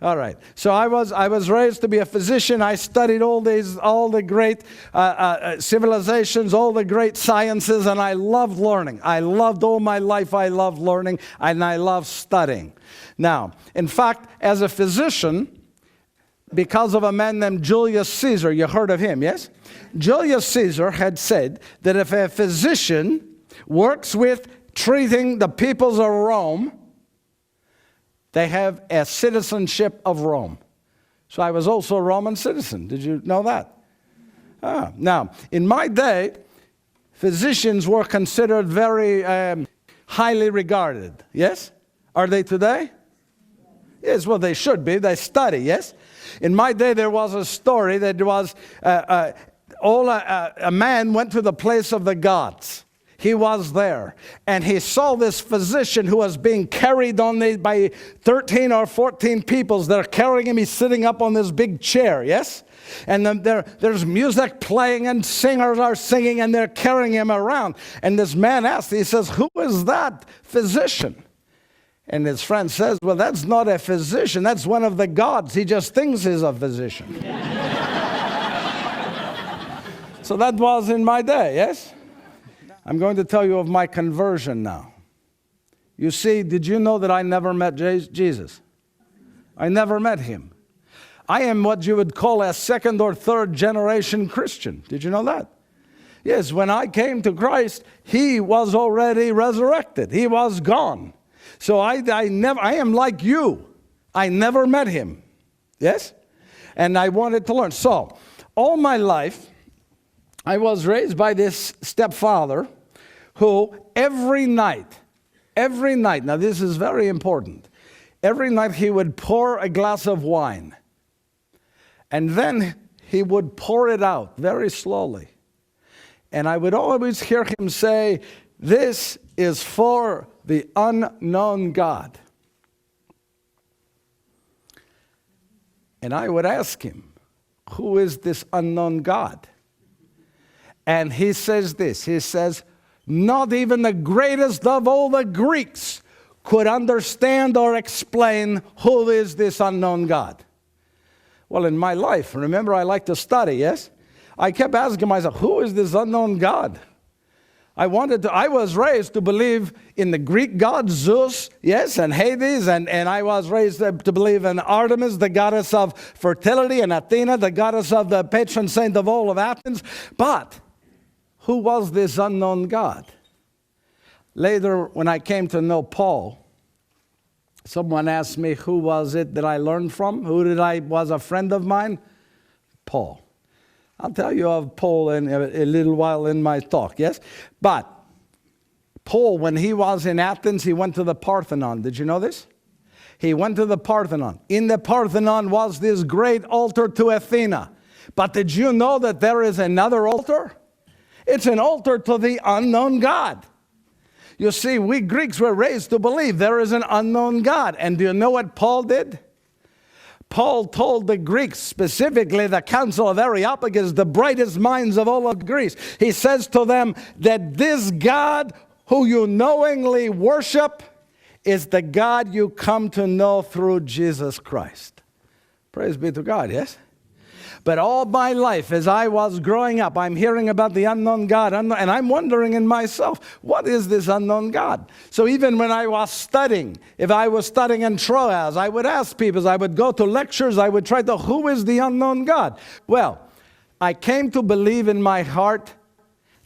All right. So I was raised to be a physician. I studied all the great civilizations, all the great sciences, and I loved learning. I loved all my life. I loved learning, and I loved studying. Now, in fact, as a physician, because of a man named Julius Caesar, you heard of him, yes? Julius Caesar had said that if a physician works with treating the peoples of Rome, they have a citizenship of Rome. So I was also a Roman citizen. Did you know that? Now, in my day, physicians were considered very highly regarded. Yes? Are they today? Yes, well, they should be. They study, yes? In my day, there was a story that was a man went to the place of the gods. He was there, and he saw this physician who was being carried by 13 or 14 peoples. They're carrying him. He's sitting up on this big chair, yes? And then there's music playing, and singers are singing, and they're carrying him around. And this man asked, he says, "Who is that physician?" And his friend says, "Well, that's not a physician. That's one of the gods. He just thinks he's a physician." So that was in my day, yes? I'm going to tell you of my conversion now. You see, did you know that I never met Jesus? I never met him. I am what you would call a second or third generation Christian. Did you know that? Yes, when I came to Christ, he was already resurrected. He was gone. So I am like you. I never met him. Yes? And I wanted to learn. So, all my life, I was raised by this stepfather who every night, now this is very important, every night he would pour a glass of wine. And then he would pour it out very slowly. And I would always hear him say, "This is for the unknown God." And I would ask him, "Who is this unknown God?" And he says this, he says, "Not even the greatest of all the Greeks could understand or explain who is this unknown God." Well, in my life, remember I like to study, yes? I kept asking myself, who is this unknown God? I was raised to believe in the Greek gods, Zeus, yes, and Hades, and I was raised to believe in Artemis, the goddess of fertility, and Athena, the goddess of the patron saint of all of Athens. But who was this unknown God? Later, when I came to know Paul, someone asked me, who was it that I learned from? Was a friend of mine? Paul. I'll tell you of Paul in a little while in my talk, yes? But Paul, when he was in Athens, he went to the Parthenon. Did you know this? He went to the Parthenon. In the Parthenon was this great altar to Athena. But did you know that there is another altar? It's an altar to the unknown God. You see, we Greeks were raised to believe there is an unknown God. And do you know what Paul did? Paul told the Greeks, specifically the Council of Areopagus, the brightest minds of all of Greece. He says to them that this God who you knowingly worship is the God you come to know through Jesus Christ. Praise be to God, yes? But all my life, as I was growing up, I'm hearing about the unknown God, and I'm wondering in myself, what is this unknown God? So even when I was studying, if I was studying in Troas, I would ask people, I would go to lectures, I would try to, who is the unknown God? Well, I came to believe in my heart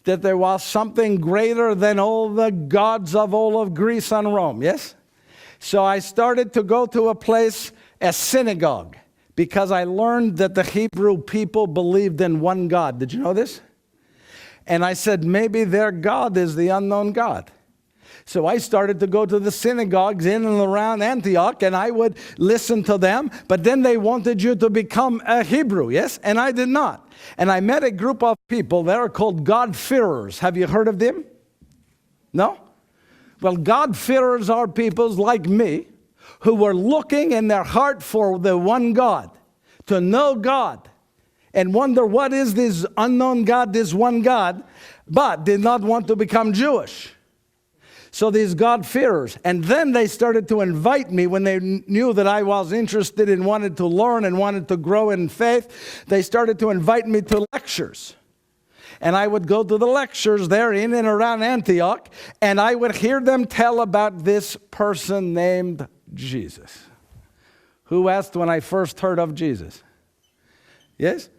that there was something greater than all the gods of all of Greece and Rome, yes? So I started to go to a synagogue, because I learned that the Hebrew people believed in one God. Did you know this? And I said, maybe their God is the unknown God. So I started to go to the synagogues in and around Antioch, and I would listen to them. But then they wanted you to become a Hebrew, yes? And I did not. And I met a group of people that are called God-fearers. Have you heard of them? No? Well, God-fearers are people like me, who were looking in their heart for the one God, to know God, and wonder what is this unknown God, this one God, but did not want to become Jewish. So these God-fearers, and then they started to invite me when they knew that I was interested and wanted to learn and wanted to grow in faith. They started to invite me to lectures. And I would go to the lectures there in and around Antioch, and I would hear them tell about this person named Jesus. Who asked when I first heard of Jesus? Yes?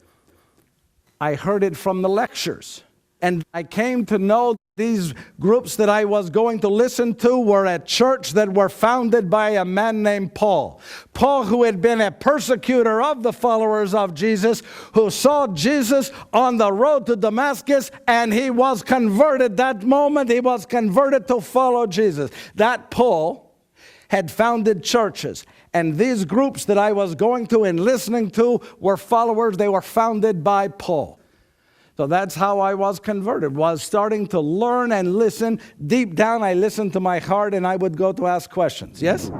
I heard it from the lectures. And I came to know these groups that I was going to listen to were a church that were founded by a man named Paul. Paul, who had been a persecutor of the followers of Jesus, who saw Jesus on the road to Damascus, and he was converted that moment. He was converted to follow Jesus. That Paul had founded churches. And these groups that I was going to and listening to were followers. They were founded by Paul. So that's how I was converted, was starting to learn and listen. Deep down, I listened to my heart, and I would go to ask questions. Yes?